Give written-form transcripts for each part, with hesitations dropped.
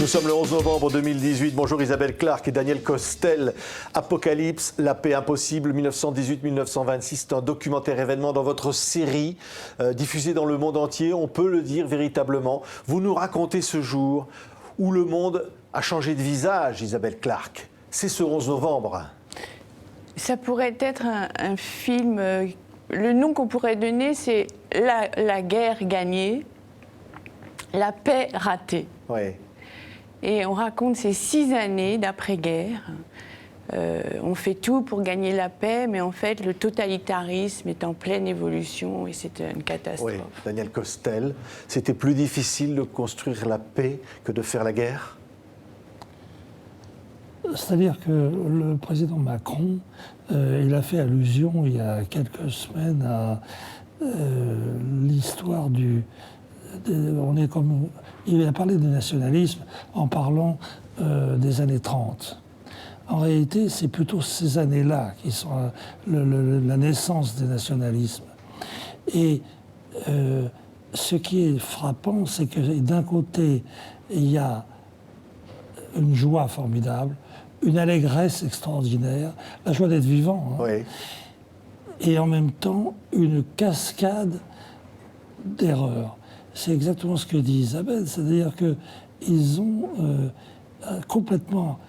Nous sommes le 11 novembre 2018. Bonjour Isabelle Clarke et Daniel Costel. Apocalypse, la paix impossible, 1918-1926. C'est un documentaire événement dans votre série, diffusé dans le monde entier. On peut le dire véritablement. Vous nous racontez ce jour où le monde a changé de visage, Isabelle Clarke. C'est ce 11 novembre. Ça pourrait être un film... le nom qu'on pourrait donner, c'est la guerre gagnée, la paix ratée. Oui. Et on raconte ces 6 années d'après-guerre. On fait tout pour gagner la paix, mais en fait, le totalitarisme est en pleine évolution et c'est une catastrophe. Oui, Daniel Costel, c'était plus difficile de construire la paix que de faire la guerre? C'est-à-dire que le président Macron, il a fait allusion il y a quelques semaines à l'histoire il a parlé du nationalisme en parlant des années 30. En réalité, c'est plutôt ces années-là qui sont la naissance des nationalismes. Et ce qui est frappant, c'est que d'un côté, il y a une joie formidable, une allégresse extraordinaire, la joie d'être vivant. Hein. Oui. Et en même temps, une cascade d'erreurs. C'est exactement ce que dit Isabelle, c'est-à-dire qu'ils ont complètement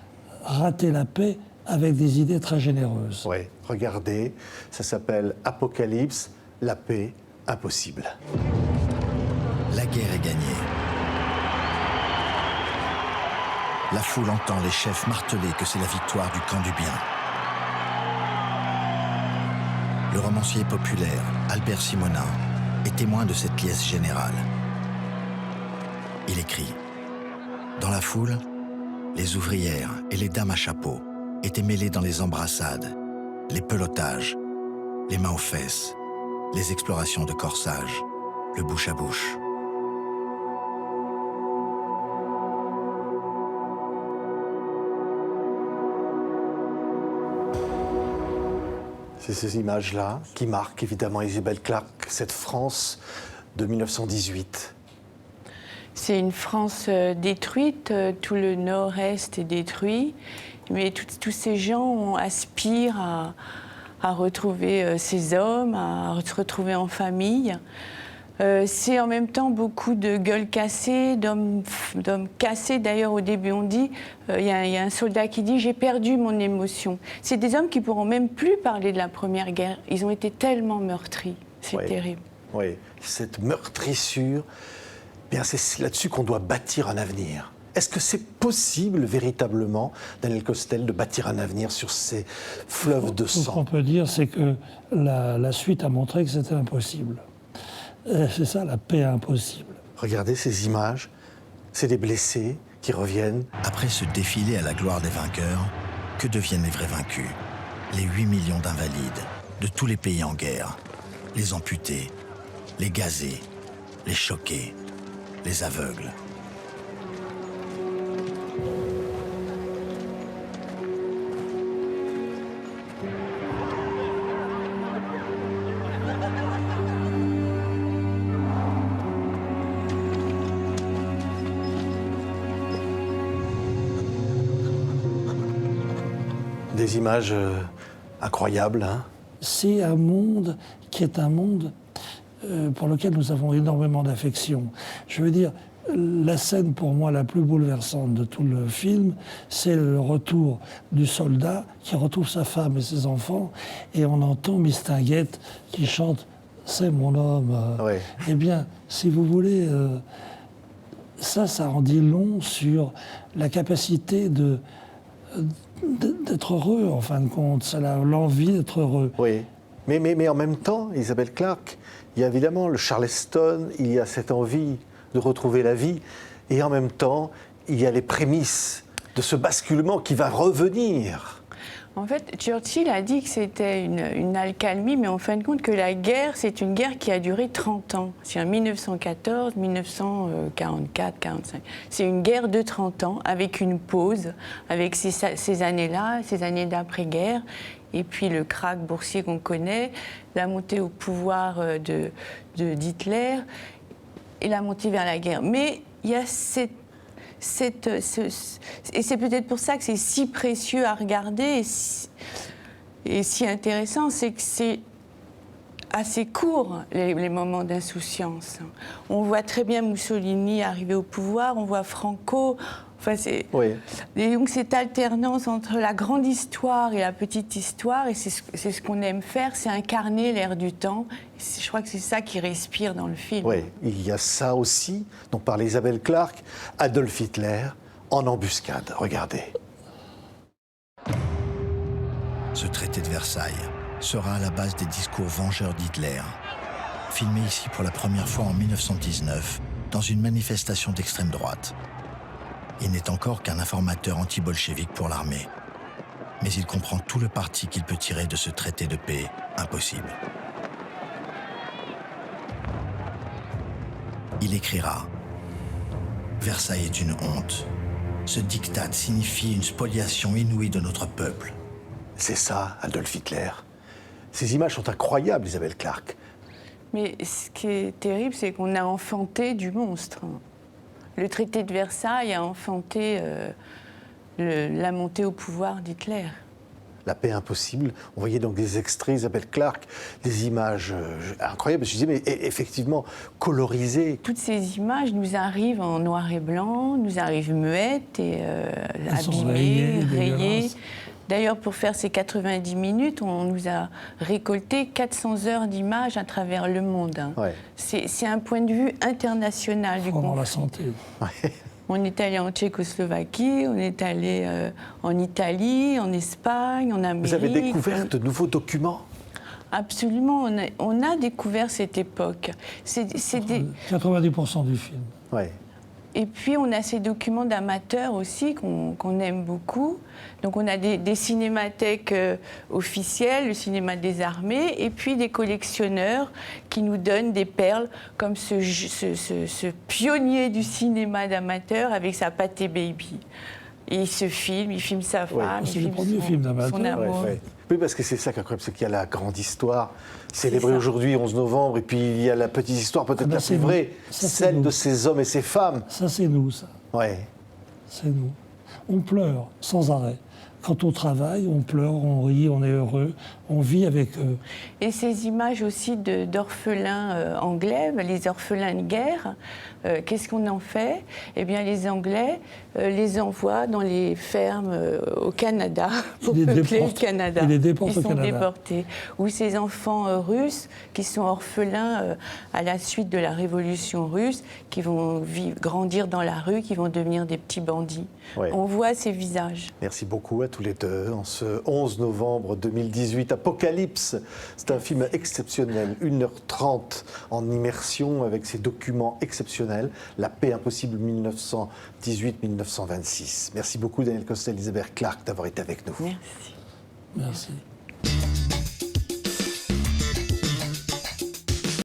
raté la paix avec des idées très généreuses. Oui, regardez, ça s'appelle Apocalypse, la paix impossible. La guerre est gagnée. La foule entend les chefs marteler que c'est la victoire du camp du bien. Le romancier populaire, Albert Simonin, est témoin de cette liesse générale. Il écrit « Dans la foule, les ouvrières et les dames à chapeau étaient mêlées dans les embrassades, les pelotages, les mains aux fesses, les explorations de corsage, le bouche à bouche. » C'est ces images-là qui marquent évidemment Isabelle Clarke, cette France de 1918. C'est une France détruite, tout le nord-est est détruit, mais tous ces gens aspirent à retrouver ces hommes, à se retrouver en famille. C'est en même temps beaucoup de gueules cassées, d'hommes cassés. D'ailleurs, au début, on dit, il y a un soldat qui dit « j'ai perdu mon émotion ». C'est des hommes qui pourront même plus parler de la Première Guerre. Ils ont été tellement meurtris. C'est terrible. Oui, cette meurtrissure, bien c'est là-dessus qu'on doit bâtir un avenir. Est-ce que c'est possible véritablement, Daniel Costel, de bâtir un avenir sur ces fleuves de sang? Ce qu'on peut dire, c'est que la suite a montré que c'était impossible. C'est ça, la paix impossible. Regardez ces images, c'est des blessés qui reviennent. Après ce défilé à la gloire des vainqueurs, que deviennent les vrais vaincus? Les 8 millions d'invalides de tous les pays en guerre, les amputés, les gazés, les choqués, les aveugles. Des images incroyables. Hein. C'est un monde qui est un monde pour lequel nous avons énormément d'affection. Je veux dire, la scène pour moi la plus bouleversante de tout le film, c'est le retour du soldat qui retrouve sa femme et ses enfants, et on entend Mistinguett qui chante « C'est mon homme ». Oui. Eh bien, si vous voulez, ça en dit long sur la capacité d'être heureux, en fin de compte. C'est l'envie d'être heureux. Oui, mais en même temps, Isabelle Clarke, il y a évidemment le Charleston, il y a cette envie de retrouver la vie, et en même temps, il y a les prémices de ce basculement qui va revenir. En fait, Churchill a dit que c'était une accalmie, mais en fin de compte que la guerre, c'est une guerre qui a duré 30 ans. C'est en 1914, 1944, 45. C'est une guerre de 30 ans, avec une pause, avec ces années-là, ces années d'après-guerre, et puis le krach boursier qu'on connaît, la montée au pouvoir d'Hitler, et la montée vers la guerre. Mais il y a et c'est peut-être pour ça que c'est si précieux à regarder et si intéressant, c'est que c'est assez court, les moments d'insouciance. On voit très bien Mussolini arriver au pouvoir, on voit Franco. Enfin, Oui. Et donc cette alternance entre la grande histoire et la petite histoire, et c'est ce qu'on aime faire, c'est incarner l'air du temps. Je crois que c'est ça qui respire dans le film. Oui, il y a ça aussi, dont parlait Isabelle Clarke, Adolf Hitler en embuscade. Regardez. Ce traité de Versailles sera à la base des discours vengeurs d'Hitler, filmé ici pour la première fois en 1919 dans une manifestation d'extrême droite. Il n'est encore qu'un informateur anti-bolchevique pour l'armée, mais il comprend tout le parti qu'il peut tirer de ce traité de paix impossible. Il écrira « Versailles est une honte. Ce diktat signifie une spoliation inouïe de notre peuple. » C'est ça, Adolf Hitler. Ces images sont incroyables, Isabelle Clarke. Mais ce qui est terrible, c'est qu'on a enfanté du monstre. Le traité de Versailles a enfanté la montée au pouvoir d'Hitler. La paix impossible. On voyait donc des extraits, Isabelle Clarke, des images incroyables. Je disais, mais effectivement, colorisées. Toutes ces images nous arrivent en noir et blanc, nous arrivent muettes et abîmées, rayées. D'ailleurs, pour faire ces 90 minutes, on nous a récolté 400 heures d'images à travers le monde. Ouais. C'est un point de vue international du conflit. La santé. Ouais. On est allé en Tchécoslovaquie, on est allé en Italie, en Espagne, en Amérique. Vous avez découvert de nouveaux documents? Absolument, on a découvert cette époque. C'est 90% du film. Ouais. Et puis, on a ces documents d'amateurs aussi qu'on aime beaucoup. Donc, on a des cinémathèques officielles, le cinéma des armées, et puis des collectionneurs qui nous donnent des perles, comme ce pionnier du cinéma d'amateur avec sa Pathé Baby. Et il filme sa femme, c'est il le filme premier film d'amateur. son amour. Ouais. Oui, parce que c'est ça qui est incroyable, c'est qu'il y a la grande histoire célébrée ça. aujourd'hui, 11 novembre, et puis il y a la petite histoire peut-être la plus vraie, celle de ces hommes et ces femmes. Ça, c'est nous, ça. Ouais. C'est nous. On pleure sans arrêt. Quand on travaille, on pleure, on rit, on est heureux, on vit avec eux. Et ces images aussi d'orphelins anglais, les orphelins de guerre, qu'est-ce qu'on en fait? Eh bien, les Anglais les envoient dans les fermes au Canada pour peupler le Canada. Ils les déportent au sont Canada. déportés. Ou ces enfants russes qui sont orphelins à la suite de la révolution russe, qui vont grandir dans la rue, qui vont devenir des petits bandits. Ouais. On voit ces visages. Merci beaucoup à tous les deux. En ce 11 novembre 2018, Apocalypse, c'est un film exceptionnel, 1h30 en immersion avec ses documents exceptionnels, La paix impossible 1918-1926. Merci beaucoup Daniel Costel, Isabelle Clarke d'avoir été avec nous. Merci. Merci.